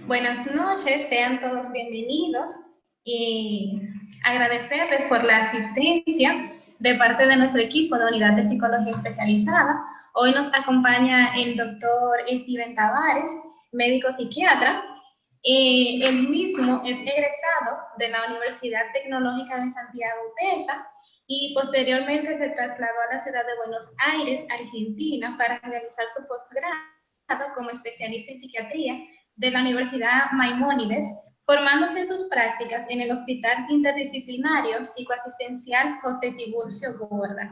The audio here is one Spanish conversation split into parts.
Buenas noches, sean todos bienvenidos y agradecerles por la asistencia de parte de nuestro equipo de Unidad de Psicología Especializada. Hoy nos acompaña el doctor Steven Tavares, médico psiquiatra. Él mismo es egresado de la Universidad Tecnológica de Santiago UTESA y posteriormente se trasladó a la ciudad de Buenos Aires, Argentina, para realizar su posgrado como especialista en psiquiatría de la Universidad Maimónides, formándose en sus prácticas en el Hospital Interdisciplinario Psicoasistencial José Tiburcio Borda.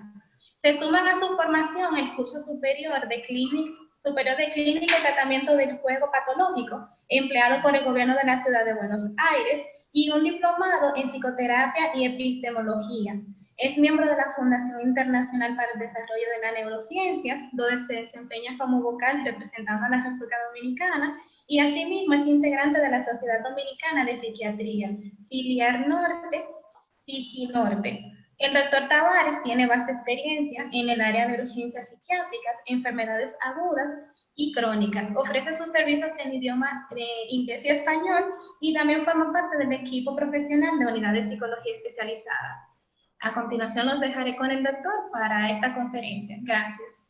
Se suman a su formación el curso superior de Clínica y Tratamiento del Juego Patológico, empleado por el gobierno de la ciudad de Buenos Aires, y un diplomado en Psicoterapia y Epistemología. Es miembro de la Fundación Internacional para el Desarrollo de las Neurociencias, donde se desempeña como vocal representando a la República Dominicana, y asimismo es integrante de la Sociedad Dominicana de Psiquiatría, Filial Norte, Psiquinorte. El doctor Tavares tiene vasta experiencia en el área de urgencias psiquiátricas, enfermedades agudas y crónicas. Ofrece sus servicios en idioma de inglés y español y también forma parte del equipo profesional de Unidad de Psicología Especializada. A continuación los dejaré con el doctor para esta conferencia. Gracias.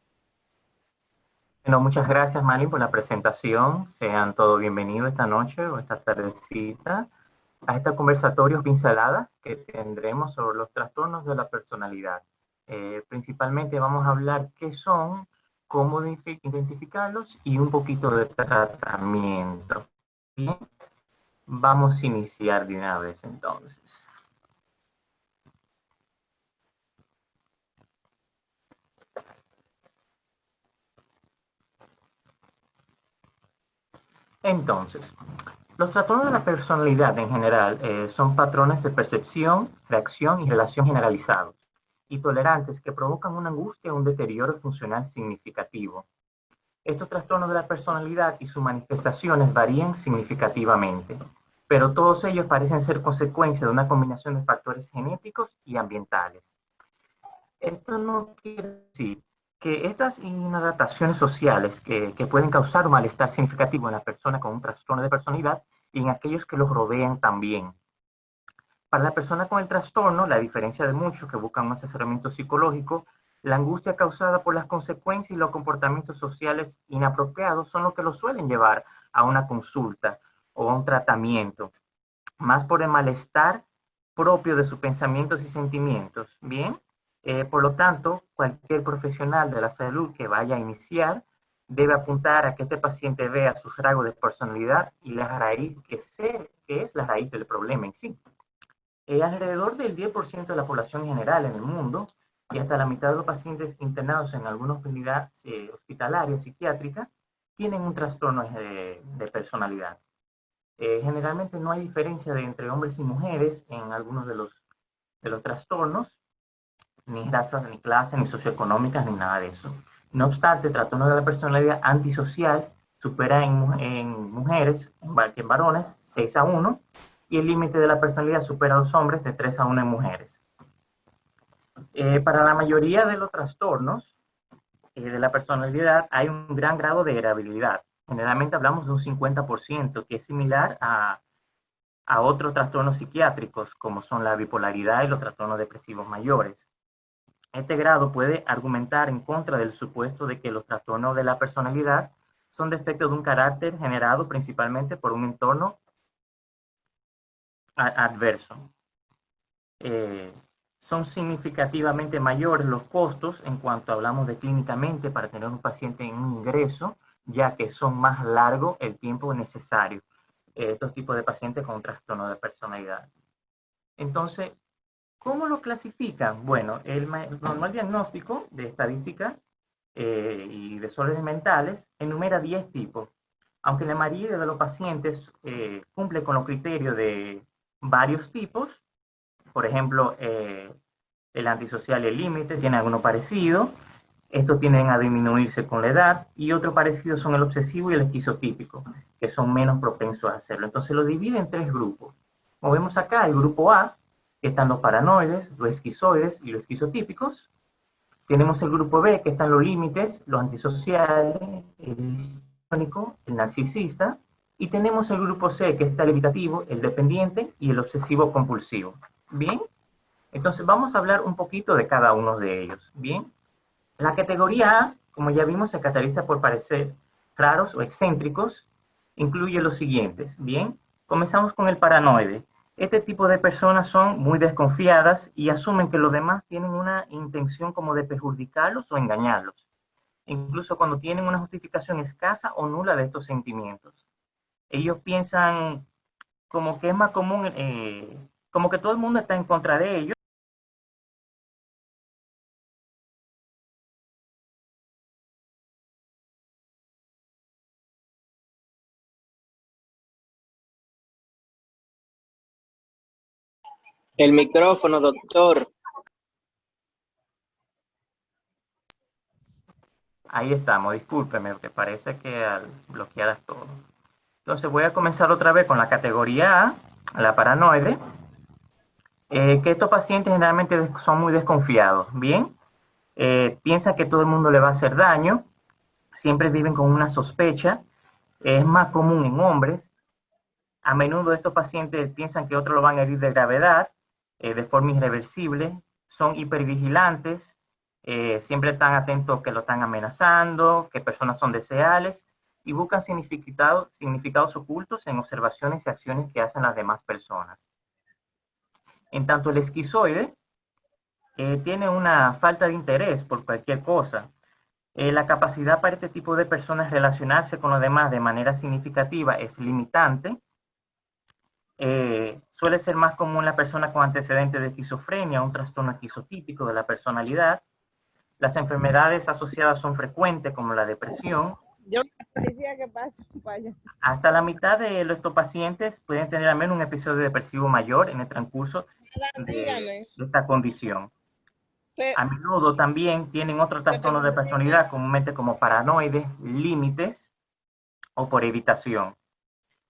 Bueno, muchas gracias, Malin, por la presentación. Sean todos bienvenidos esta noche o esta tardecita a esta conversatorio pincelada que tendremos sobre los trastornos de la personalidad. Principalmente vamos a hablar qué son, cómo identificarlos y un poquito de tratamiento. Bien, vamos a iniciar de una vez entonces. Entonces, los trastornos de la personalidad en general son patrones de percepción, reacción y relación generalizados y tolerantes que provocan una angustia o un deterioro funcional significativo. Estos trastornos de la personalidad y sus manifestaciones varían significativamente, pero todos ellos parecen ser consecuencia de una combinación de factores genéticos y ambientales. Esto no quiere decir que estas inadaptaciones sociales que pueden causar un malestar significativo en la persona con un trastorno de personalidad y en aquellos que los rodean también. Para la persona con el trastorno, la diferencia de muchos que buscan un asesoramiento psicológico, la angustia causada por las consecuencias y los comportamientos sociales inapropiados son los que lo suelen llevar a una consulta o a un tratamiento, más por el malestar propio de sus pensamientos y sentimientos. Bien, por lo tanto, cualquier profesional de la salud que vaya a iniciar debe apuntar a que este paciente vea sus rasgos de personalidad y la raíz que es la raíz del problema en sí. Alrededor del 10% de la población general en el mundo y hasta la mitad de los pacientes internados en alguna unidad hospitalaria psiquiátrica tienen un trastorno de personalidad. Generalmente no hay diferencia entre hombres y mujeres en algunos de los trastornos, ni razas, ni clases, ni socioeconómicas, ni nada de eso. No obstante, el trastorno de la personalidad antisocial supera en mujeres que en varones 6-1, y el límite de la personalidad supera a los hombres de 3-1 en mujeres. Para la mayoría de los trastornos de la personalidad hay un gran grado de heredabilidad. Generalmente hablamos de un 50%, que es similar a otros trastornos psiquiátricos, como son la bipolaridad y los trastornos depresivos mayores. Este grado puede argumentar en contra del supuesto de que los trastornos de la personalidad son defectos de un carácter generado principalmente por un entorno adverso. Son significativamente mayores los costos en cuanto hablamos de clínicamente para tener un paciente en un ingreso, ya que son más largos el tiempo necesario estos tipos de pacientes con trastorno de personalidad. Entonces, ¿cómo lo clasifican? Bueno, el normal diagnóstico de estadística y desórdenes mentales enumera 10 tipos, aunque la mayoría de los pacientes cumple con los criterios de varios tipos. Por ejemplo, el antisocial y el límite tienen alguno parecido. Estos tienden a disminuirse con la edad, y otros parecidos son el obsesivo y el esquizotípico, que son menos propensos a hacerlo. Entonces lo divide en 3 grupos. Como vemos acá, el grupo A, que están los paranoides, los esquizoides y los esquizotípicos. Tenemos el grupo B, que están los límites, los antisociales, el histriónico, el narcisista. Y tenemos el grupo C, que está el evitativo, el dependiente y el obsesivo compulsivo. Bien, entonces vamos a hablar un poquito de cada uno de ellos. Bien, la categoría A, como ya vimos, se caracteriza por parecer raros o excéntricos. Incluye los siguientes. Bien, comenzamos con el paranoide. Este tipo de personas son muy desconfiadas y asumen que los demás tienen una intención como de perjudicarlos o engañarlos, incluso cuando tienen una justificación escasa o nula de estos sentimientos. Ellos piensan como que es más común, como que todo el mundo está en contra de ellos. El micrófono, doctor. Ahí estamos, discúlpeme, porque parece que al bloquear todo. Entonces voy a comenzar otra vez con la categoría A, la paranoide, que estos pacientes generalmente son muy desconfiados, ¿bien? Piensan que todo el mundo le va a hacer daño, siempre viven con una sospecha, es más común en hombres. A menudo estos pacientes piensan que otros lo van a herir de gravedad, de forma irreversible, son hipervigilantes, siempre están atentos que lo están amenazando, que personas son deseables y buscan significados ocultos en observaciones y acciones que hacen las demás personas. En tanto, el esquizoide tiene una falta de interés por cualquier cosa. La capacidad para este tipo de personas relacionarse con los demás de manera significativa es limitante. Suele ser más común la persona con antecedentes de esquizofrenia, un trastorno esquizotípico de la personalidad. Las enfermedades asociadas son frecuentes, como la depresión. Yo decía que pasa, vaya. Hasta la mitad de estos pacientes pueden tener al menos un episodio depresivo mayor en el transcurso de esta condición. A menudo también tienen otros trastornos de personalidad, comúnmente como paranoides, límites o por evitación.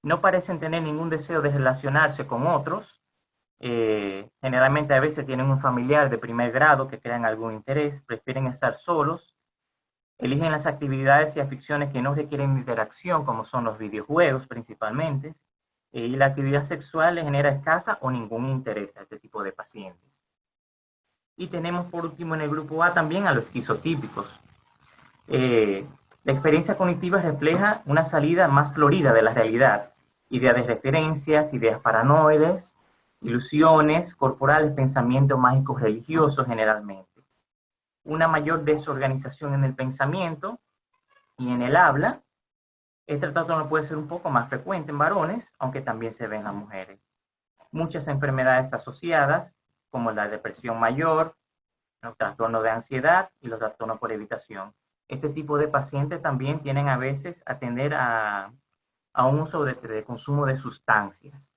No parecen tener ningún deseo de relacionarse con otros. Generalmente a veces tienen un familiar de primer grado que crean algún interés, prefieren estar solos, eligen las actividades y aficiones que no requieren interacción, como son los videojuegos principalmente, y la actividad sexual les genera escasa o ningún interés a este tipo de pacientes. Y tenemos por último en el grupo A también a los esquizotípicos. La experiencia cognitiva refleja una salida más florida de la realidad, ideas de referencias, ideas paranoides, ilusiones corporales, pensamientos mágicos religiosos generalmente. Una mayor desorganización en el pensamiento y en el habla. Este trastorno puede ser un poco más frecuente en varones, aunque también se ve en las mujeres. Muchas enfermedades asociadas, como la depresión mayor, los trastornos de ansiedad y los trastornos por evitación. Este tipo de pacientes también tienen a veces a tender a un uso de consumo de sustancias.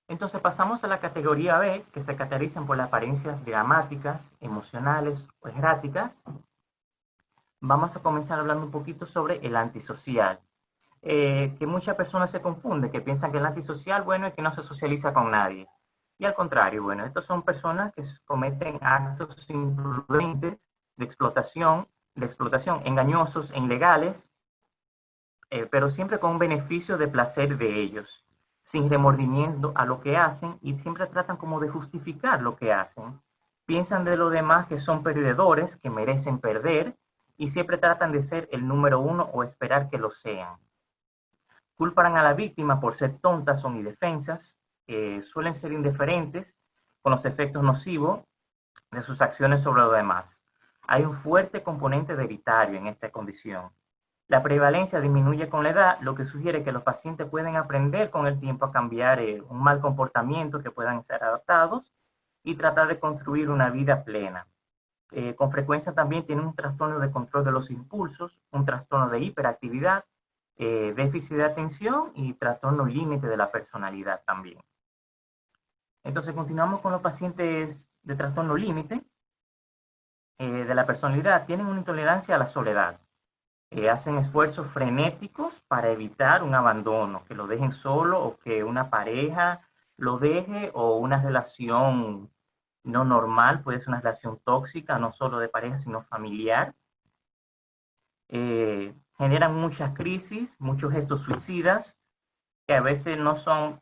Entonces pasamos a la categoría B, que se caracterizan por las apariencias dramáticas, emocionales o erráticas. Vamos a comenzar hablando un poquito sobre el antisocial. Que muchas personas se confunden, que piensan que el antisocial, bueno, es que no se socializa con nadie. Y al contrario, bueno, estas son personas que cometen actos imprudentes de explotación engañosos e ilegales, pero siempre con un beneficio de placer de ellos, sin remordimiento a lo que hacen y siempre tratan como de justificar lo que hacen. Piensan de los demás que son perdedores, que merecen perder y siempre tratan de ser el número uno o esperar que lo sean. Culpan a la víctima por ser tontas o indefensas, suelen ser indiferentes con los efectos nocivos de sus acciones sobre los demás. Hay un fuerte componente hereditario en esta condición. La prevalencia disminuye con la edad, lo que sugiere que los pacientes pueden aprender con el tiempo a cambiar un mal comportamiento, que puedan ser adaptados y tratar de construir una vida plena. Con frecuencia también tienen un trastorno de control de los impulsos, un trastorno de hiperactividad, déficit de atención y trastorno límite de la personalidad también. Entonces continuamos con los pacientes de trastorno límite de la personalidad. Tienen una intolerancia a la soledad. Hacen esfuerzos frenéticos para evitar un abandono, que lo dejen solo o que una pareja lo deje, o una relación no normal, puede ser una relación tóxica, no solo de pareja, sino familiar. generan muchas crisis, muchos gestos suicidas, que a veces no son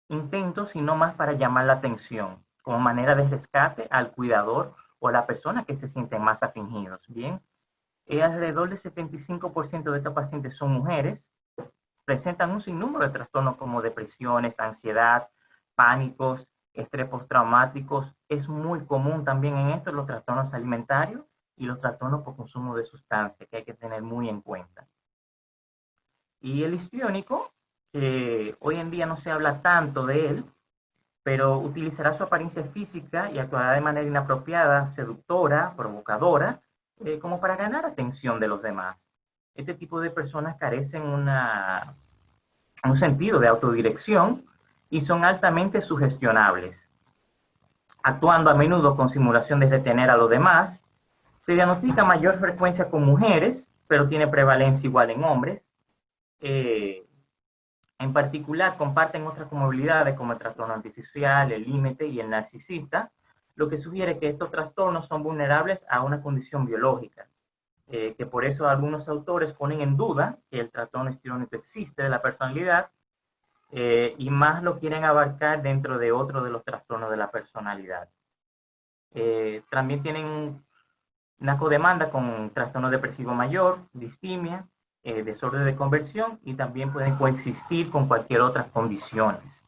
intentos, sino más para llamar la atención, como manera de rescate al cuidador o a la persona que se sienten más afligidos. Bien, alrededor del 75% de estos pacientes son mujeres, presentan un sinnúmero de trastornos como depresiones, ansiedad, pánicos, estrés postraumáticos. Es muy común también en esto los trastornos alimentarios y los trastornos por consumo de sustancias, que hay que tener muy en cuenta. Y el histriónico, hoy en día no se habla tanto de él, pero utilizará su apariencia física y actuará de manera inapropiada, seductora, provocadora, como para ganar atención de los demás. Este tipo de personas carecen un sentido de autodirección y son altamente sugestionables. Actuando a menudo con simulación de retener a los demás, se diagnostica mayor frecuencia con mujeres, pero tiene prevalencia igual en hombres. En particular, comparten otras comorbilidades como el trastorno antisocial, el límite y el narcisista, lo que sugiere que estos trastornos son vulnerables a una condición biológica, que por eso algunos autores ponen en duda que el trastorno histriónico existe de la personalidad, y más lo quieren abarcar dentro de otro de los trastornos de la personalidad. También tienen una codemanda con trastorno depresivo mayor, distimia, desorden de conversión, y también pueden coexistir con cualquier otra condiciones.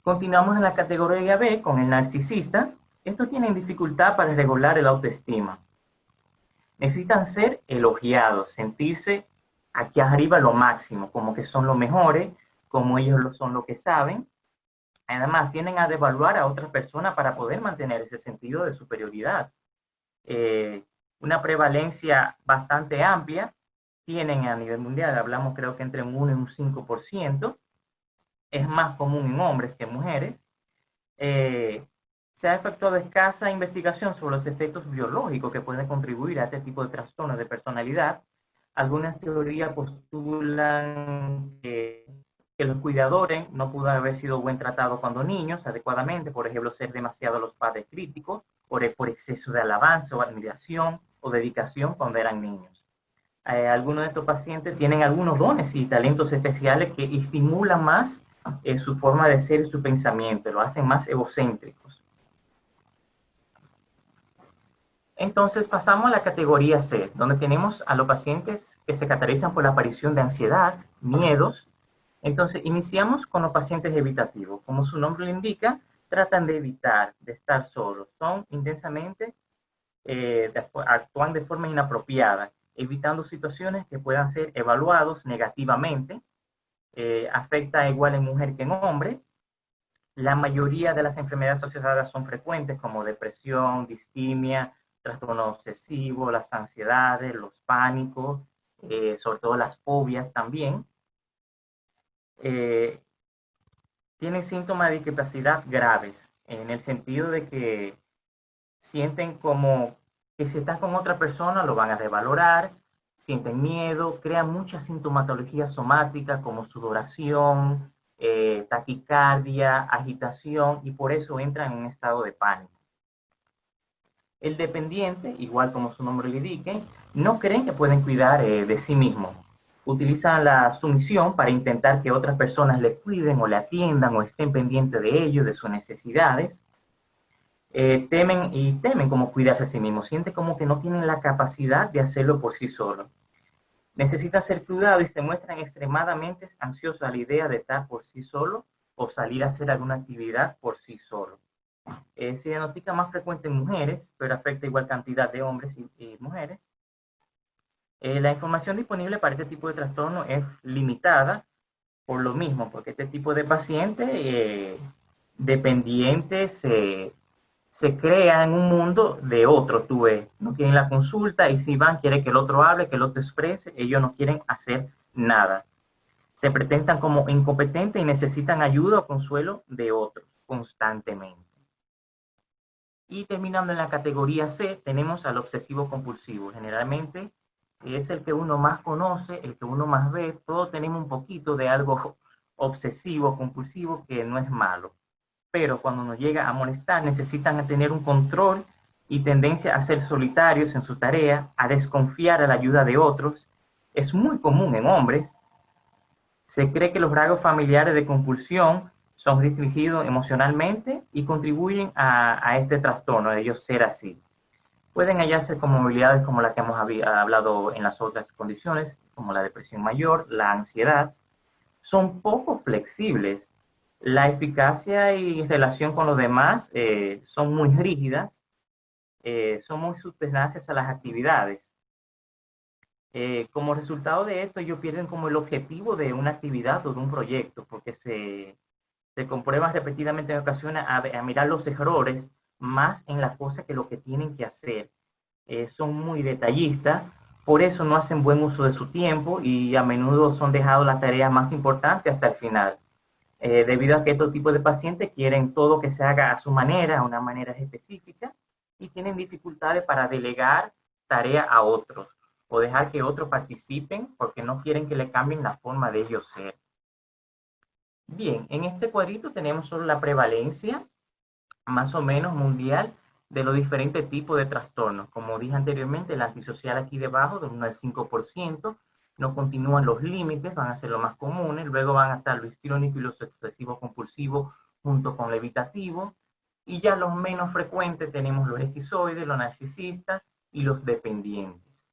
Continuamos en la categoría B con el narcisista. Estos tienen dificultad para regular el autoestima. Necesitan ser elogiados, sentirse aquí arriba lo máximo, como que son los mejores, como ellos son lo que saben. Además, tienden a devaluar a otras personas para poder mantener ese sentido de superioridad. Una prevalencia bastante amplia tienen a nivel mundial, hablamos creo que entre un 1 y un 5%, es más común en hombres que en mujeres. Se ha efectuado escasa investigación sobre los efectos biológicos que pueden contribuir a este tipo de trastornos de personalidad. Algunas teorías postulan que los cuidadores no pudieron haber sido buen tratados cuando niños adecuadamente, por ejemplo, ser demasiado los padres críticos, por exceso de alabanza o admiración o dedicación cuando eran niños. Algunos de estos pacientes tienen algunos dones y talentos especiales que estimulan más su forma de ser y su pensamiento, lo hacen más egocéntricos. Entonces pasamos a la categoría C, donde tenemos a los pacientes que se caracterizan por la aparición de ansiedad, miedos. Entonces iniciamos con los pacientes evitativos. Como su nombre lo indica, tratan de evitar, de estar solos. Son intensamente, actúan de forma inapropiada, evitando situaciones que puedan ser evaluados negativamente. Afecta igual en mujer que en hombre. La mayoría de las enfermedades asociadas son frecuentes, como depresión, distimia, trastorno obsesivo, las ansiedades, los pánicos, sobre todo las fobias también. Tienen síntomas de discapacidad graves, en el sentido de que sienten como que si estás con otra persona lo van a devalorar, sienten miedo, crean mucha sintomatología somática como sudoración, taquicardia, agitación, y por eso entran en un estado de pánico. El dependiente, igual como su nombre le indica, no creen que pueden cuidar de sí mismos. Utilizan la sumisión para intentar que otras personas le cuiden o le atiendan o estén pendientes de ellos, de sus necesidades. Temen como cuidarse a sí mismos, sienten como que no tienen la capacidad de hacerlo por sí solos. Necesitan ser cuidados y se muestran extremadamente ansiosos a la idea de estar por sí solo o salir a hacer alguna actividad por sí solo. Se diagnostica más frecuente en mujeres, pero afecta igual cantidad de hombres y mujeres. La información disponible para este tipo de trastorno es limitada por lo mismo, porque este tipo de paciente dependiente se crea en un mundo de otro, tú ves, no quieren la consulta y si van, quiere que el otro hable, que el otro exprese, ellos no quieren hacer nada. Se presentan como incompetentes y necesitan ayuda o consuelo de otros constantemente. Y terminando en la categoría C, tenemos al obsesivo compulsivo. Generalmente es el que uno más conoce, el que uno más ve. Todos tenemos un poquito de algo obsesivo, compulsivo, que no es malo. Pero cuando nos llega a molestar, necesitan tener un control y tendencia a ser solitarios en su tarea, a desconfiar a la ayuda de otros, Es muy común en hombres. Se cree que los rasgos familiares de compulsión son restringidos emocionalmente y contribuyen a este trastorno, de ellos ser así. Pueden hallarse comorbilidades como la que hemos hablado en las otras condiciones, como la depresión mayor, la ansiedad. Son poco flexibles. La eficacia y relación con los demás son muy rígidas, son muy subordinadas a las actividades. Como resultado de esto, ellos pierden como el objetivo de una actividad o de un proyecto, porque se comprueban repetidamente en ocasiones a mirar los errores más en la cosa que lo que tienen que hacer. Son muy detallistas, por eso no hacen buen uso de su tiempo y a menudo son dejados las tareas más importantes hasta el final, debido a que estos tipos de pacientes quieren todo que se haga a su manera, a una manera específica, y tienen dificultades para delegar tareas a otros o dejar que otros participen porque no quieren que le cambien la forma de ellos ser. Bien, en este cuadrito tenemos solo la prevalencia más o menos mundial de los diferentes tipos de trastornos. Como dije anteriormente, el antisocial aquí debajo, de 1 al 5%, no continúan los límites, van a ser los más comunes, luego van a estar lo histriónico y los obsesivos compulsivos junto con lo evitativo, y ya los menos frecuentes tenemos los esquizoides, los narcisistas y los dependientes.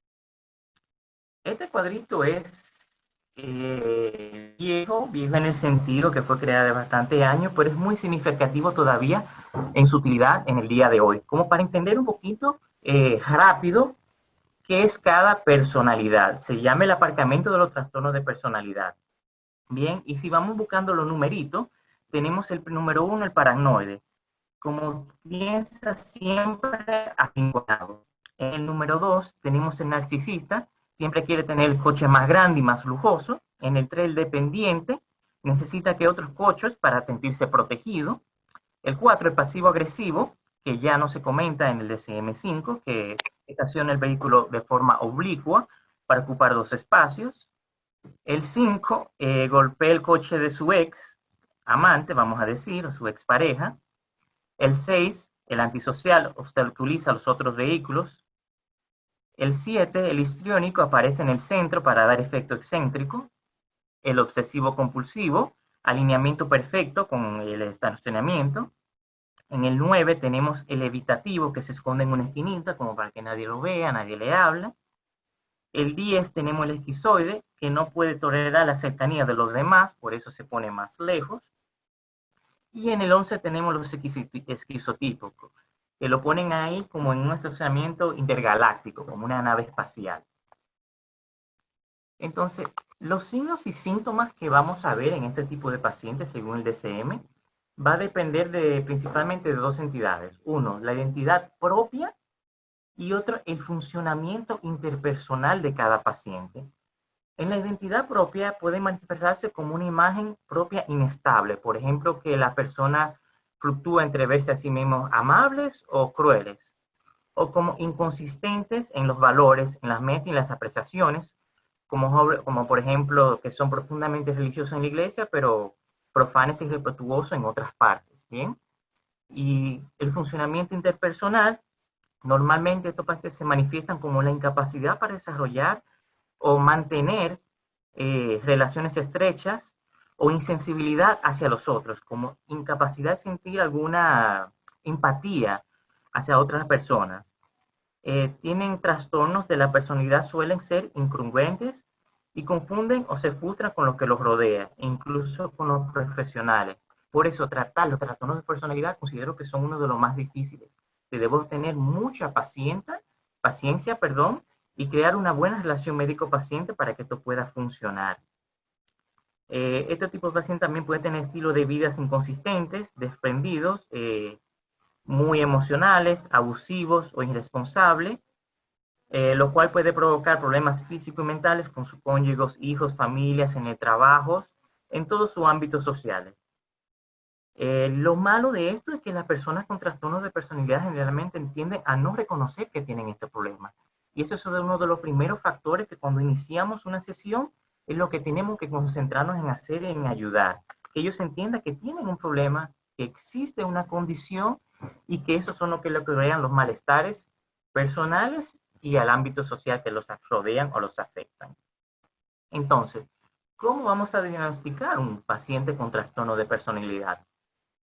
Este cuadrito es viejo en el sentido que fue creado de bastante años, pero es muy significativo todavía en su utilidad en el día de hoy, como para entender un poquito rápido qué es cada personalidad. Se llama el aparcamiento de los trastornos de personalidad. Bien, y si vamos buscando los numeritos, tenemos el número 1, el paranoide. Como piensa siempre arrinconado. En el número 2 tenemos el narcisista, siempre quiere tener el coche más grande y más lujoso. En el 3, el dependiente, necesita que otros coches para sentirse protegido. El 4, el pasivo-agresivo, que ya no se comenta en el DSM-5, que estaciona el vehículo de forma oblicua para ocupar 2 espacios. El 5, golpea el coche de su ex amante, vamos a decir, o su expareja. El 6, el antisocial, obstaculiza los otros vehículos. El 7, el histriónico, aparece en el centro para dar efecto excéntrico. El obsesivo compulsivo, alineamiento perfecto con el estacionamiento. En el 9 tenemos el evitativo, que se esconde en una esquinita como para que nadie lo vea, nadie le habla. El 10 tenemos el esquizoide, que no puede tolerar la cercanía de los demás, por eso se pone más lejos. Y en el 11 tenemos los esquizotípicos, que lo ponen ahí como en un estacionamiento intergaláctico, como una nave espacial. Entonces, los signos y síntomas que vamos a ver en este tipo de pacientes, según el DSM, va a depender principalmente de 2 entidades. Uno, la identidad propia, y otro, el funcionamiento interpersonal de cada paciente. En la identidad propia puede manifestarse como una imagen propia inestable. Por ejemplo, que la persona fluctúa entre verse a sí mismos amables o crueles. O como inconsistentes en los valores, en las metas y en las apreciaciones. Como por ejemplo, que son profundamente religiosos en la iglesia, pero profanes y respetuosos en otras partes. ¿Bien? Y el funcionamiento interpersonal, normalmente estos pacientes se manifiestan como la incapacidad para desarrollar o mantener relaciones estrechas o insensibilidad hacia los otros, como incapacidad de sentir alguna empatía hacia otras personas. Tienen trastornos de la personalidad, suelen ser incongruentes y confunden o se frustran con lo que los rodea, incluso con los profesionales. Por eso tratar los trastornos de personalidad considero que son uno de los más difíciles. Debemos tener mucha paciencia, y crear una buena relación médico-paciente para que esto pueda funcionar. Este tipo de paciente también puede tener estilos de vida inconsistentes, desprendidos, muy emocionales, abusivos o irresponsables, lo cual puede provocar problemas físicos y mentales con sus cónyuges, hijos, familias, en el trabajo, en todos sus ámbitos sociales. Lo malo de esto es que las personas con trastornos de personalidad generalmente tienden a no reconocer que tienen este problema. Y eso es uno de los primeros factores que cuando iniciamos una sesión es lo que tenemos que concentrarnos en hacer, en ayudar. Que ellos entiendan que tienen un problema, que existe una condición y que esos son lo que crean los malestares personales y al ámbito social que los rodean o los afectan. Entonces, ¿cómo vamos a diagnosticar un paciente con trastorno de personalidad?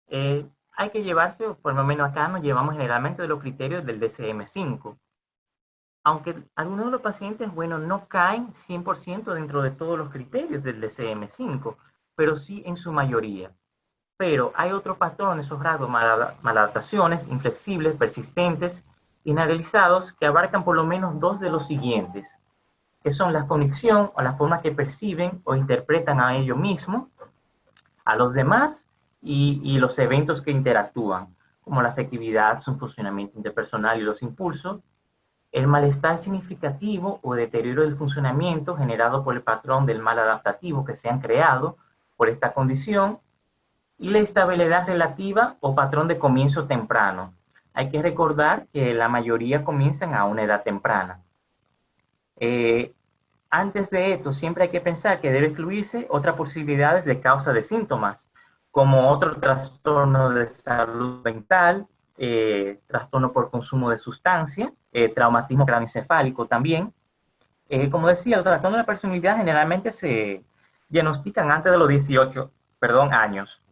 Hay que llevarse, por lo menos acá nos llevamos generalmente de los criterios del DSM-5. Aunque algunos de los pacientes, bueno, no caen 100% dentro de todos los criterios del DSM-5, pero sí en su mayoría. Pero hay otros patrones o rasgos, maladaptaciones, inflexibles, persistentes, generalizados, que abarcan por lo menos dos de los siguientes, que son la cognición o la forma que perciben o interpretan a ellos mismos, a los demás y los eventos que interactúan, como la afectividad, su funcionamiento interpersonal y los impulsos, el malestar significativo o deterioro del funcionamiento generado por el patrón del mal adaptativo que se han creado por esta condición, y la estabilidad relativa o patrón de comienzo temprano. Hay que recordar que la mayoría comienzan a una edad temprana. Antes de esto, siempre hay que pensar que debe excluirse otras posibilidades de causa de síntomas, como otro trastorno de salud mental, trastorno por consumo de sustancia, traumatismo craneoencefálico también. Como decía, los trastornos de la personalidad generalmente se diagnostican antes de los 18 años.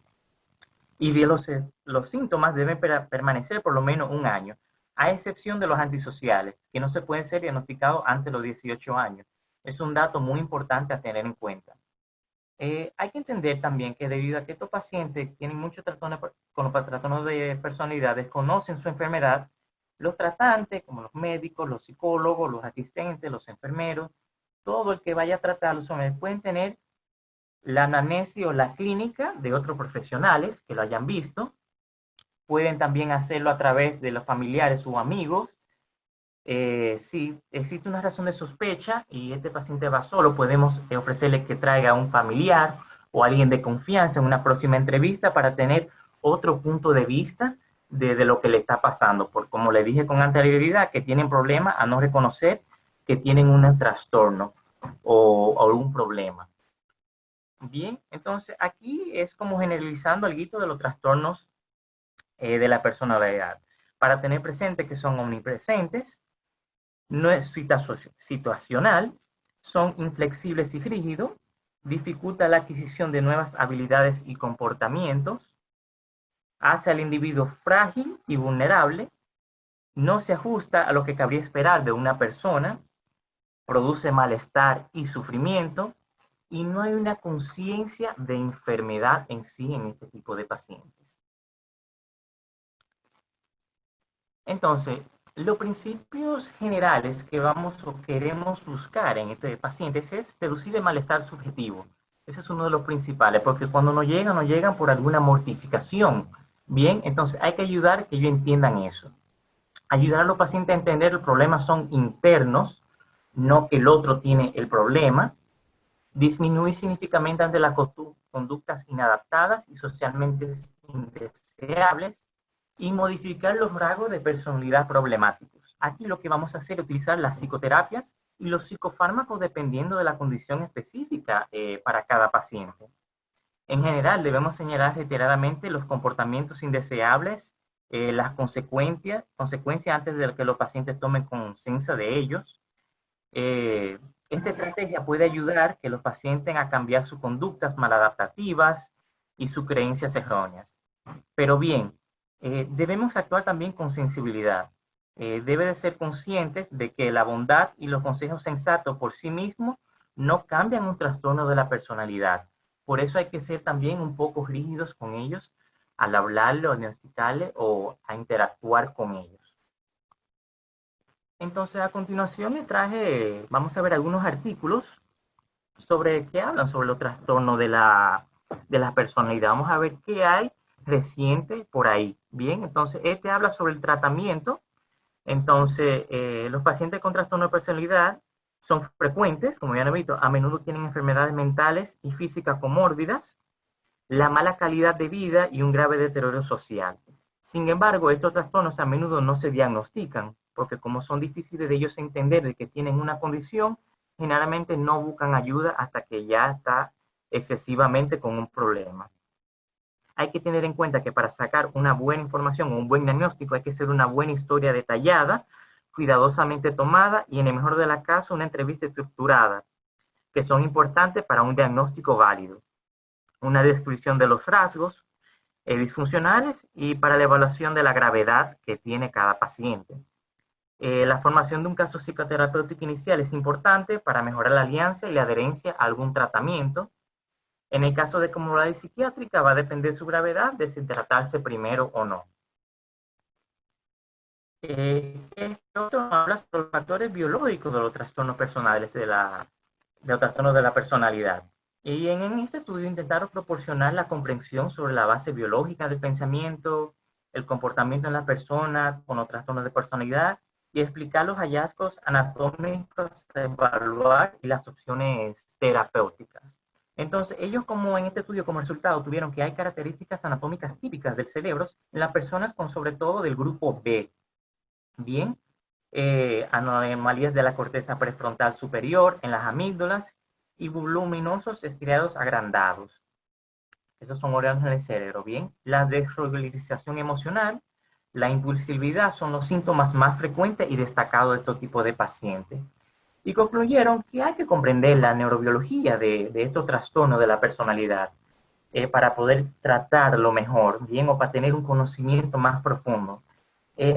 Y los síntomas deben permanecer por lo menos un año, a excepción de los antisociales, que no se pueden ser diagnosticados antes de los 18 años. Es un dato muy importante a tener en cuenta. Hay que entender también que debido a que estos pacientes tienen muchos trastornos con los trastornos de personalidad, desconocen su enfermedad, los tratantes, como los médicos, los psicólogos, los asistentes, los enfermeros, todo el que vaya a tratarlos pueden tener la anamnesis o la clínica de otros profesionales que lo hayan visto. Pueden también hacerlo a través de los familiares o amigos. Si existe una razón de sospecha y este paciente va solo, podemos ofrecerle que traiga a un familiar o alguien de confianza en una próxima entrevista para tener otro punto de vista de lo que le está pasando. Porque como le dije con anterioridad, que tienen problemas a no reconocer que tienen un trastorno o un problema. Bien, entonces aquí es como generalizando algo de los trastornos de la personalidad. Para tener presente que son omnipresentes, no es situacional, son inflexibles y rígidos, dificulta la adquisición de nuevas habilidades y comportamientos, hace al individuo frágil y vulnerable, no se ajusta a lo que cabría esperar de una persona, produce malestar y sufrimiento, y no hay una conciencia de enfermedad en sí en este tipo de pacientes. Entonces, los principios generales que vamos o queremos buscar en este paciente es reducir el malestar subjetivo. Ese es uno de los principales, porque cuando no llegan por alguna mortificación. Bien, entonces hay que ayudar que ellos entiendan eso. Ayudar a los pacientes a entender que los problemas son internos, no que el otro tiene el problema. Disminuir significativamente ante las conductas inadaptadas y socialmente indeseables, y modificar los rasgos de personalidad problemáticos. Aquí lo que vamos a hacer es utilizar las psicoterapias y los psicofármacos dependiendo de la condición específica para cada paciente. En general, debemos señalar reiteradamente los comportamientos indeseables, las consecuencias antes de que los pacientes tomen conciencia de ellos. Esta estrategia puede ayudar a los pacientes a cambiar sus conductas maladaptativas y sus creencias erróneas. Pero bien, debemos actuar también con sensibilidad. Debe de ser conscientes de que la bondad y los consejos sensatos por sí mismos no cambian un trastorno de la personalidad. Por eso hay que ser también un poco rígidos con ellos al hablarle o diagnosticarle o a interactuar con ellos. Entonces, a continuación vamos a ver algunos artículos que hablan sobre los trastornos de la personalidad. Vamos a ver qué hay reciente por ahí. Bien, entonces este habla sobre el tratamiento. Entonces, los pacientes con trastorno de personalidad son frecuentes, como ya han visto, a menudo tienen enfermedades mentales y físicas comórbidas, la mala calidad de vida y un grave deterioro social. Sin embargo, estos trastornos a menudo no se diagnostican, porque como son difíciles de ellos entender de que tienen una condición, generalmente no buscan ayuda hasta que ya está excesivamente con un problema. Hay que tener en cuenta que para sacar una buena información o un buen diagnóstico hay que hacer una buena historia detallada, cuidadosamente tomada y en el mejor de los casos una entrevista estructurada. que son importantes para un diagnóstico válido. Una descripción de los rasgos disfuncionales y para la evaluación de la gravedad que tiene cada paciente. La formación de un caso psicoterapéutico inicial es importante para mejorar la alianza y la adherencia a algún tratamiento. En el caso de comorbilidad psiquiátrica va a depender su gravedad de si tratarse primero o no. Este otro habla sobre los factores biológicos de los trastornos personales de los trastornos de la personalidad. Y en este estudio intentaron proporcionar la comprensión sobre la base biológica del pensamiento, el comportamiento en la persona con los trastornos de personalidad y explicar los hallazgos anatómicos a evaluar y las opciones terapéuticas. Entonces, ellos como en este estudio como resultado tuvieron que hay características anatómicas típicas del cerebro en las personas con sobre todo del grupo B. Bien, anomalías de la corteza prefrontal superior en las amígdalas y voluminosos estriados agrandados. Esos son órganos del cerebro, ¿bien? La desregularización emocional, la impulsividad son los síntomas más frecuentes y destacados de este tipo de pacientes. Y concluyeron que hay que comprender la neurobiología de estos trastornos de la personalidad para poder tratarlo mejor, ¿bien? O para tener un conocimiento más profundo.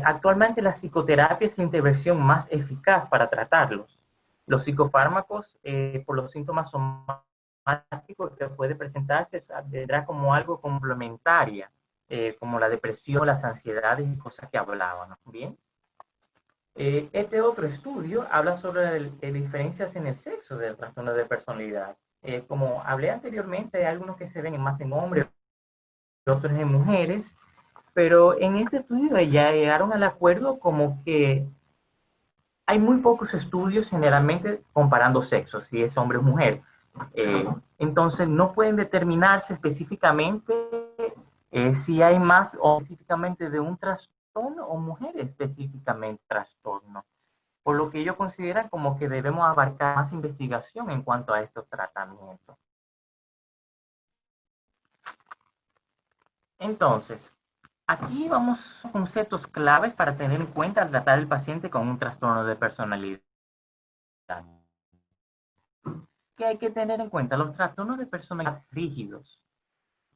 Actualmente la psicoterapia es la intervención más eficaz para tratarlos. Los psicofármacos, por los síntomas somáticos que puede presentarse, vendrá como algo complementaria, como la depresión, las ansiedades y cosas que hablábamos. Bien. Este otro estudio habla sobre diferencias en el sexo del trastorno de personalidad. Como hablé anteriormente, hay algunos que se ven más en hombres, otros en mujeres, pero en este estudio ya llegaron al acuerdo como que hay muy pocos estudios generalmente comparando sexos, si es hombre o mujer. Entonces no pueden determinarse específicamente si hay más o específicamente de un trastorno o mujer específicamente trastorno. Por lo que ellos consideran como que debemos abarcar más investigación en cuanto a estos tratamientos. Entonces, aquí vamos a conceptos claves para tener en cuenta al tratar al paciente con un trastorno de personalidad. ¿Qué hay que tener en cuenta? Los trastornos de personalidad rígidos,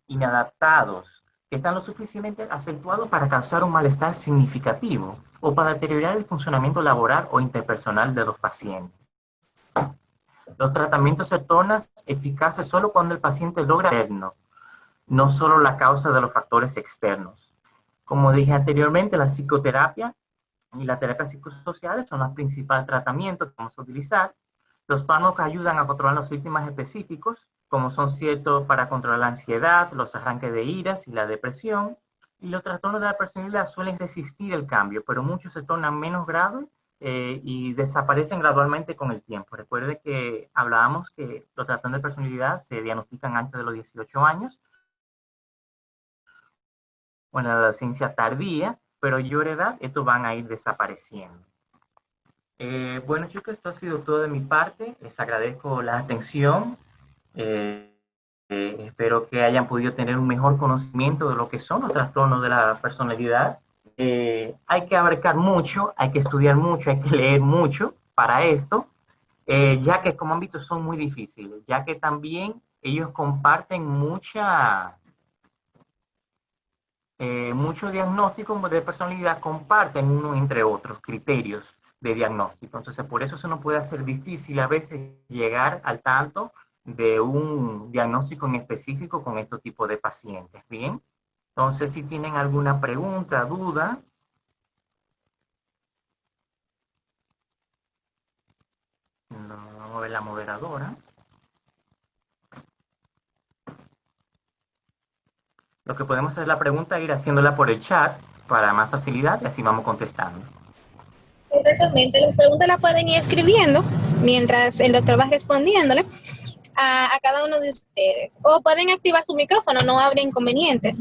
inadaptados, que están lo suficientemente acentuados para causar un malestar significativo o para deteriorar el funcionamiento laboral o interpersonal de los pacientes. Los tratamientos se tornan eficaces solo cuando el paciente logra interno, no solo la causa de los factores externos. Como dije anteriormente, la psicoterapia y la terapia psicosocial son los principales tratamientos que vamos a utilizar. Los fármacos ayudan a controlar los síntomas específicos, como son ciertos para controlar la ansiedad, los arranques de iras y la depresión. Y los trastornos de la personalidad suelen resistir el cambio, pero muchos se tornan menos graves y desaparecen gradualmente con el tiempo. Recuerde que hablábamos que los trastornos de personalidad se diagnostican antes de los 18 años, o en la adolescencia tardía, pero a mayor edad estos van a ir desapareciendo. Bueno chicos, esto ha sido todo de mi parte. Les agradezco la atención. Espero que hayan podido tener un mejor conocimiento de lo que son los trastornos de la personalidad. Hay que abarcar mucho, hay que estudiar mucho, hay que leer mucho para esto, ya que como han visto son muy difíciles, ya que también ellos comparten muchos diagnósticos de personalidad, comparten uno entre otros criterios de diagnóstico. Entonces, por eso se nos puede hacer difícil a veces llegar al tanto de un diagnóstico en específico con este tipo de pacientes. Bien, entonces, si tienen alguna pregunta, duda. No, vamos a ver la moderadora. Lo que podemos hacer la pregunta es ir haciéndola por el chat para más facilidad y así vamos contestando. Exactamente, las preguntas las pueden ir escribiendo mientras el doctor va respondiéndole a cada uno de ustedes. O pueden activar su micrófono, no habrá inconvenientes.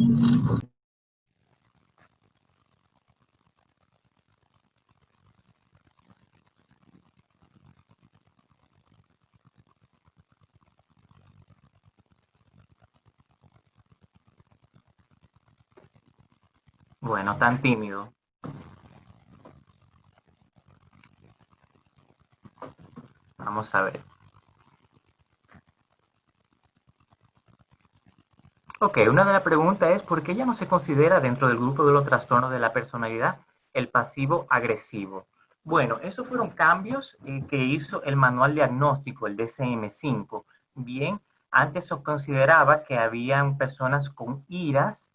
Bueno, tan tímido. Vamos a ver. Ok, una de las preguntas es ¿por qué ya no se considera dentro del grupo de los trastornos de la personalidad el pasivo agresivo? Bueno, esos fueron cambios que hizo el manual diagnóstico, el DSM-5. Bien, antes se consideraba que habían personas con iras,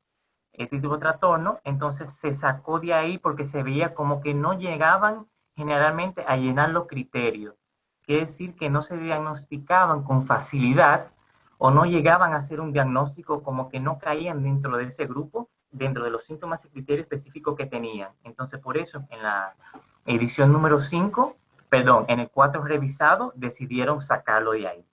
este tipo de trastorno, entonces se sacó de ahí porque se veía como que no llegaban generalmente a llenar los criterios. Quiere decir que no se diagnosticaban con facilidad o no llegaban a hacer un diagnóstico, como que no caían dentro de ese grupo, dentro de los síntomas y criterios específicos que tenían. Entonces, por eso, en la edición número 5, perdón, en el 4 revisado, decidieron sacarlo de ahí.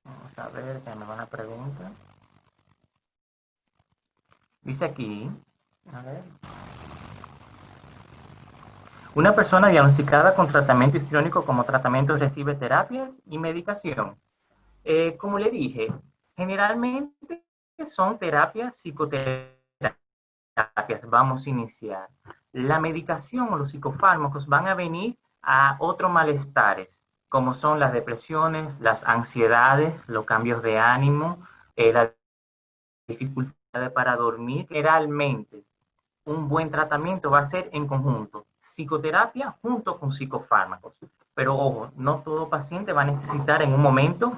Vamos a ver, que me van a preguntar. Dice aquí, a ver. Una persona diagnosticada con tratamiento histriónico como tratamiento recibe terapias y medicación. Como le dije, generalmente son terapias, psicoterapias, vamos a iniciar. La medicación o los psicofármacos van a venir a otros malestares, como son las depresiones, las ansiedades, los cambios de ánimo, la dificultad para dormir. Generalmente, un buen tratamiento va a ser en conjunto, psicoterapia junto con psicofármacos. Pero ojo, no todo paciente va a necesitar en un momento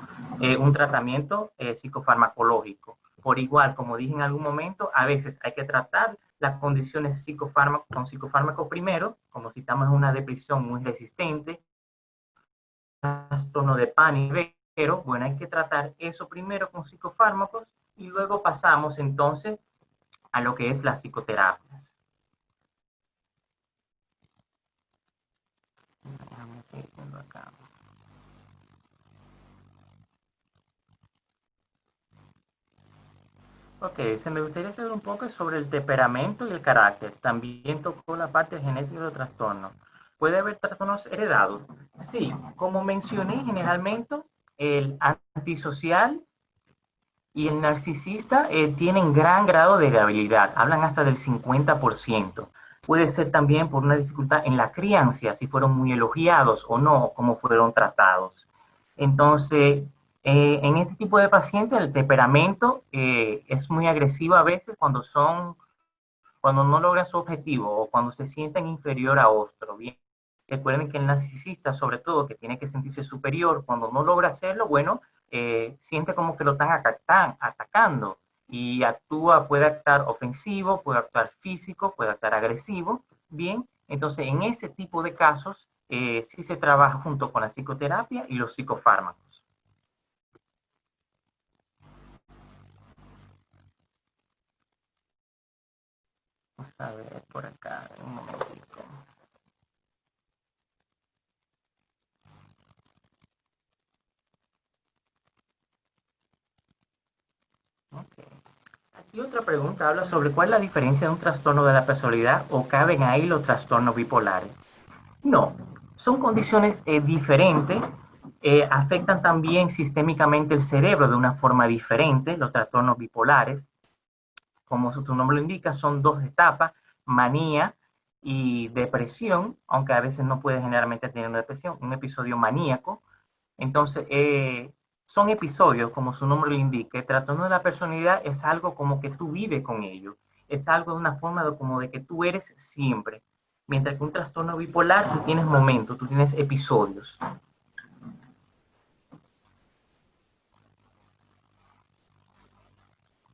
un tratamiento psicofarmacológico. Por igual, como dije en algún momento, a veces hay que tratar las condiciones con psicofármacos primero, como si estamos en una depresión muy resistente, trastorno de pánico, pero bueno, hay que tratar eso primero con psicofármacos y luego pasamos entonces a lo que es las psicoterapias. Déjame seguir viendo acá. Ok, se me gustaría saber un poco sobre el temperamento y el carácter. También tocó la parte genética del trastorno. ¿Puede haber trastornos heredados? Sí, como mencioné, generalmente el antisocial y el narcisista tienen gran grado de variabilidad, hablan hasta del 50%. Puede ser también por una dificultad en la crianza, si fueron muy elogiados o no, cómo fueron tratados. Entonces, en este tipo de pacientes el temperamento es muy agresivo a veces cuando no logran su objetivo o cuando se sienten inferior a otro. Bien, recuerden que el narcisista, sobre todo, que tiene que sentirse superior, cuando no logra hacerlo, bueno, siente como que lo están atacando y actúa, puede actuar ofensivo, puede actuar físico, puede actuar agresivo. Bien, entonces en ese tipo de casos sí se trabaja junto con la psicoterapia y los psicofármacos. Vamos a ver por acá, un momentico. Okay. Aquí otra pregunta habla sobre cuál es la diferencia de un trastorno de la personalidad o caben ahí los trastornos bipolares. No, son condiciones diferentes, afectan también sistémicamente el cerebro de una forma diferente, los trastornos bipolares. Como su nombre lo indica, son dos etapas, manía y depresión, aunque a veces no puede generalmente tener una depresión, un episodio maníaco. Entonces, son episodios, como su nombre lo indica. El trastorno de la personalidad es algo como que tú vives con ellos, es algo de una forma como de que tú eres siempre. Mientras que un trastorno bipolar, tú tienes momentos, tú tienes episodios.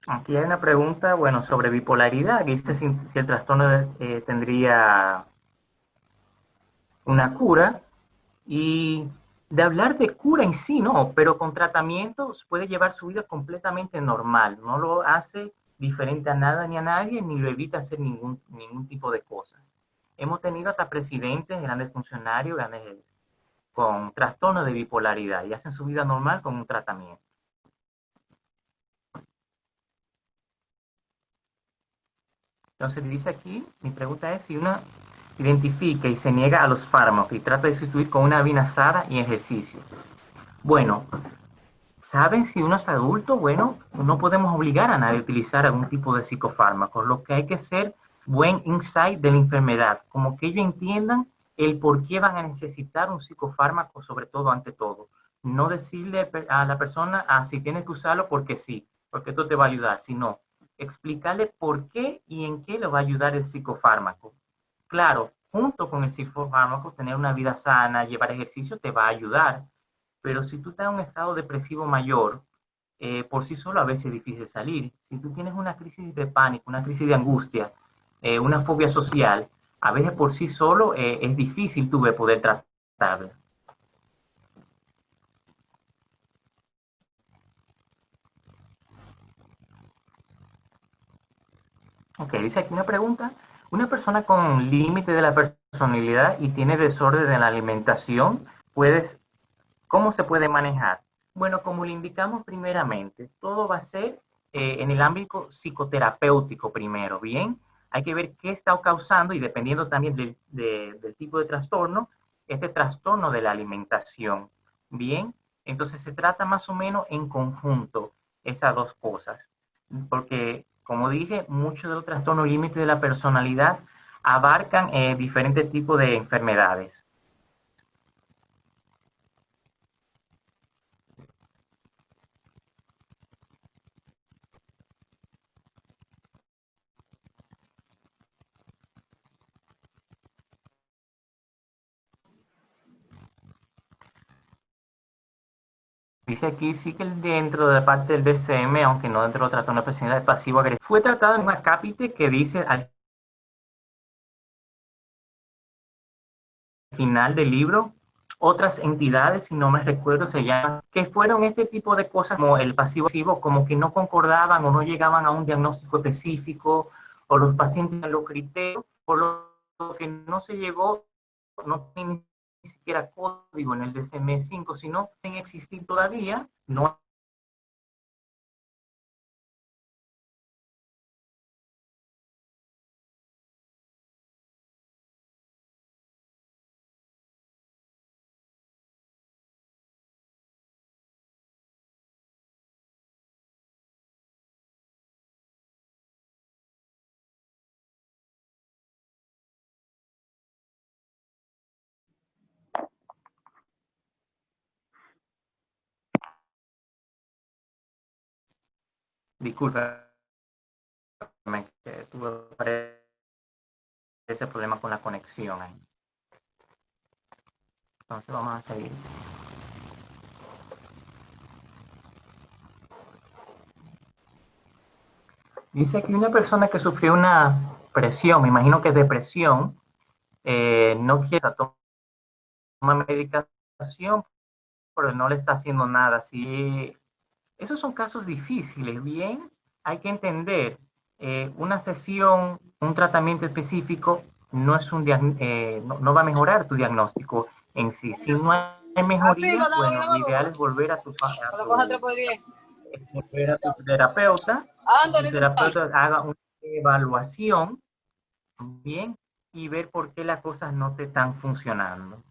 Aquí hay una pregunta, bueno, sobre bipolaridad. Dice si el trastorno tendría una cura. Y de hablar de cura en sí, no, pero con tratamientos puede llevar su vida completamente normal. No lo hace diferente a nada ni a nadie, ni lo evita hacer ningún tipo de cosas. Hemos tenido hasta presidentes, grandes funcionarios, con trastorno de bipolaridad y hacen su vida normal con un tratamiento. Entonces dice aquí, mi pregunta es si uno identifica y se niega a los fármacos y trata de sustituir con una vida sana y ejercicio. Bueno, ¿saben si uno es adulto? Bueno, no podemos obligar a nadie a utilizar algún tipo de psicofármaco. Lo que hay que hacer buen insight de la enfermedad, como que ellos entiendan el por qué van a necesitar un psicofármaco, sobre todo, ante todo. No decirle a la persona, si tienes que usarlo porque sí, porque esto te va a ayudar, sino explicarle por qué y en qué le va a ayudar el psicofármaco. Claro, junto con el psicofármaco, tener una vida sana, llevar ejercicio, te va a ayudar. Pero si tú estás en un estado depresivo mayor, por sí solo a veces es difícil salir. Si tú tienes una crisis de pánico, una crisis de angustia, una fobia social, a veces por sí solo es difícil tú poder tratarla. Ok, dice aquí una pregunta. Una persona con límite de la personalidad y tiene desorden de la alimentación, ¿puedes ¿cómo se puede manejar? Bueno, como le indicamos primeramente, todo va a ser en el ámbito psicoterapéutico primero, ¿bien? Hay que ver qué está causando y dependiendo también del tipo de trastorno, este trastorno de la alimentación, ¿bien? Entonces se trata más o menos en conjunto esas dos cosas, porque como dije, muchos de los trastornos límites de la personalidad abarcan diferentes tipos de enfermedades. Dice aquí sí que dentro de la parte del DSM, aunque no dentro del trastorno de personalidad pasivo agresivo, fue tratado en un acápite que dice al final del libro, otras entidades, si no me recuerdo, se llaman, que fueron este tipo de cosas como el pasivo agresivo, como que no concordaban o no llegaban a un diagnóstico específico, o los pacientes en los criterios, por lo que no se llegó, no tienen ni siquiera código en el DSM-5, sino en existir todavía, no. Disculpa, que tuve ese problema con la conexión ahí. Entonces vamos a seguir. Dice que una persona que sufrió una presión, me imagino que es depresión, no quiere tomar medicación, pero no le está haciendo nada. Sí, esos son casos difíciles, bien, hay que entender, una sesión, un tratamiento específico no es no va a mejorar tu diagnóstico en sí. Si no hay mejoría, bueno, lo ideal es volver a volver a tu terapeuta, que tu terapeuta haga una evaluación, bien, y ver por qué las cosas no te están funcionando.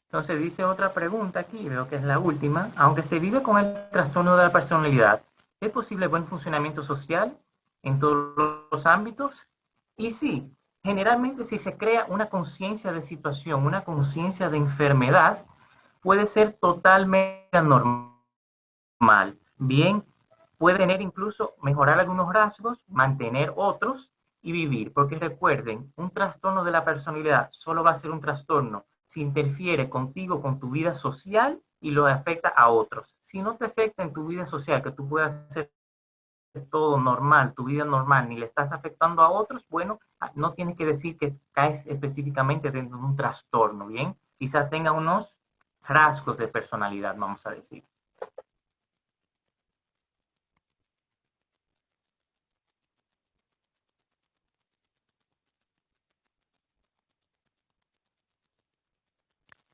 Entonces dice otra pregunta aquí, veo que es la última. Aunque se vive con el trastorno de la personalidad, ¿es posible buen funcionamiento social en todos los ámbitos? Y sí, generalmente si se crea una conciencia de situación, una conciencia de enfermedad, puede ser totalmente normal. Bien, puede tener incluso mejorar algunos rasgos, mantener otros y vivir. Porque recuerden, un trastorno de la personalidad solo va a ser un trastorno si interfiere contigo, con tu vida social y lo afecta a otros. Si no te afecta en tu vida social, que tú puedas hacer todo normal, tu vida normal, ni le estás afectando a otros, bueno, no tienes que decir que caes específicamente dentro de un trastorno, ¿bien? Quizás tenga unos rasgos de personalidad, vamos a decir.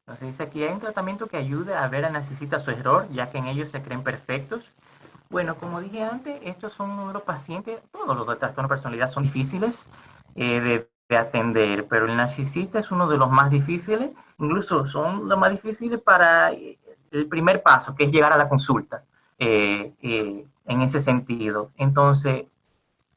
Entonces dice aquí, hay un tratamiento que ayude a ver a necesita su error, ya que en ellos se creen perfectos. Bueno, como dije antes, estos son uno de los pacientes, todos los de trastorno de personalidad son difíciles de atender, pero el narcisista es uno de los más difíciles, incluso son los más difíciles para el primer paso, que es llegar a la consulta, en ese sentido. Entonces,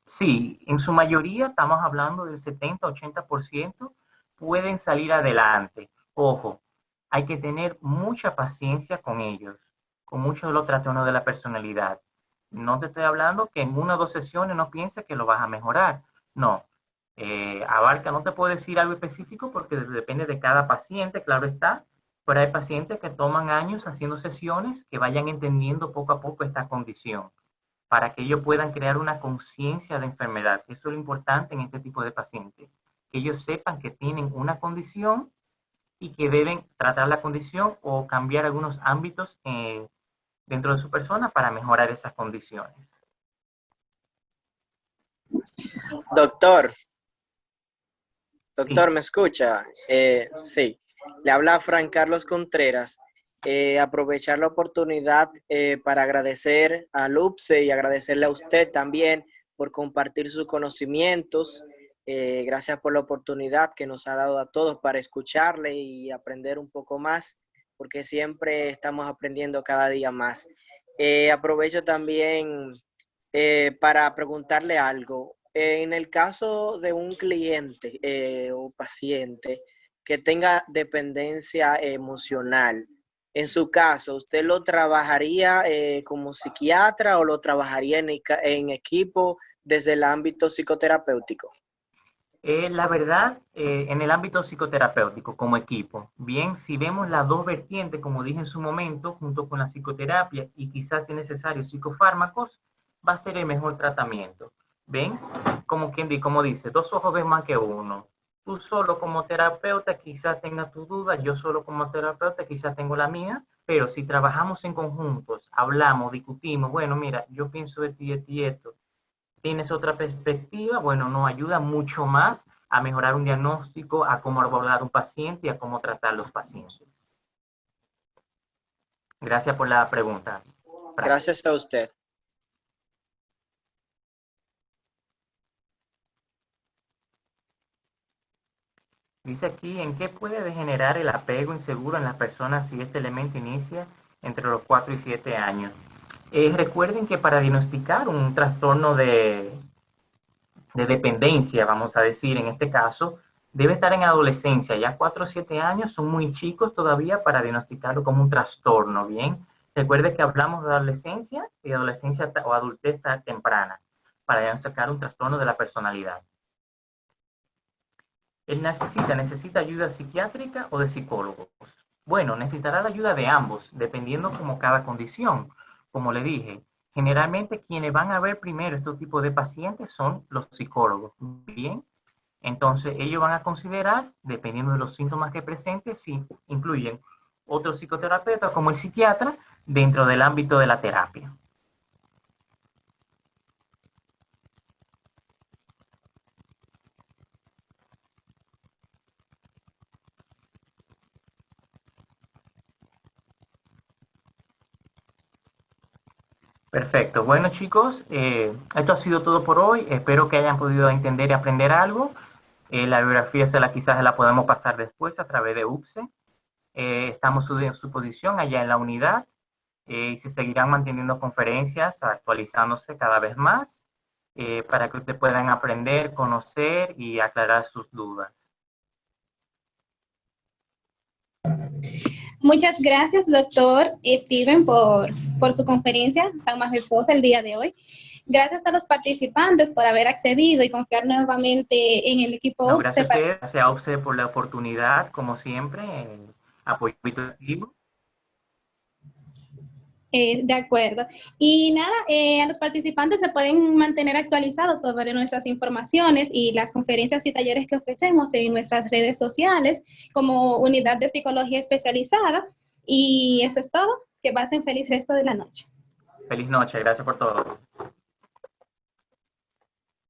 Sí, en su mayoría estamos hablando del 70-80% pueden salir adelante. Ojo, hay que tener mucha paciencia con ellos, con muchos de los trastornos de la personalidad. No te estoy hablando que en una o dos sesiones no pienses que lo vas a mejorar. No, abarca, no te puedo decir algo específico porque depende de cada paciente, claro está, pero hay pacientes que toman años haciendo sesiones que vayan entendiendo poco a poco esta condición para que ellos puedan crear una conciencia de enfermedad. Eso es lo importante en este tipo de pacientes, que ellos sepan que tienen una condición y que deben tratar la condición o cambiar algunos ámbitos dentro de su persona para mejorar esas condiciones. Doctor, Sí. ¿me escucha? Sí, le habla Fran Carlos Contreras. Aprovechar la oportunidad para agradecer al UPSE y agradecerle a usted también por compartir sus conocimientos. Gracias por la oportunidad que nos ha dado a todos para escucharle y aprender un poco más, porque siempre estamos aprendiendo cada día más. Aprovecho también para preguntarle algo. En el caso de un cliente o paciente que tenga dependencia emocional, en su caso, ¿usted lo trabajaría como psiquiatra o lo trabajaría en equipo desde el ámbito psicoterapéutico? La verdad, en el ámbito psicoterapéutico, como equipo, bien, si vemos las dos vertientes, como dije en su momento, junto con la psicoterapia y quizás si es necesario psicofármacos, va a ser el mejor tratamiento. ¿Ven? Como dice, dos ojos ven más que uno. Tú solo como terapeuta quizás tengas tu duda, yo solo como terapeuta quizás tengo la mía, pero si trabajamos en conjuntos, hablamos, discutimos, bueno, mira, yo pienso de ti, y esto, tienes otra perspectiva, bueno, nos ayuda mucho más a mejorar un diagnóstico, a cómo abordar un paciente y a cómo tratar los pacientes. Gracias por la pregunta. Gracias a usted. Dice aquí, ¿en qué puede degenerar el apego inseguro en las personas si este elemento inicia entre los 4 y 7 años? Recuerden que para diagnosticar un trastorno de dependencia, vamos a decir, en este caso, debe estar en adolescencia. Ya 4 o 7 años son muy chicos todavía para diagnosticarlo como un trastorno, ¿bien? Recuerde que hablamos de adolescencia y adolescencia o adultez temprana para diagnosticar un trastorno de la personalidad. Él necesita ayuda psiquiátrica o de psicólogos. Bueno, necesitará la ayuda de ambos, dependiendo como cada condición. Como le dije, generalmente quienes van a ver primero este tipo de pacientes son los psicólogos. Bien, entonces ellos van a considerar, dependiendo de los síntomas que presente, si incluyen otro psicoterapeuta como el psiquiatra dentro del ámbito de la terapia. Perfecto. Bueno, chicos, esto ha sido todo por hoy. Espero que hayan podido entender y aprender algo. La bibliografía quizás se la podemos pasar después a través de UPSE. Estamos en su posición allá en la unidad y se seguirán manteniendo conferencias, actualizándose cada vez más para que ustedes puedan aprender, conocer y aclarar sus dudas. Muchas gracias, doctor Steven, por su conferencia tan majestuosa el día de hoy. Gracias a los participantes por haber accedido y confiar nuevamente en el equipo No, UPSE. gracias a ustedes, gracias a UPSE por la oportunidad, como siempre, apoyo activo. De acuerdo. Y nada, a los participantes se pueden mantener actualizados sobre nuestras informaciones y las conferencias y talleres que ofrecemos en nuestras redes sociales como Unidad de Psicología Especializada. Y eso es todo. Que pasen feliz resto de la noche. Feliz noche, gracias por todo.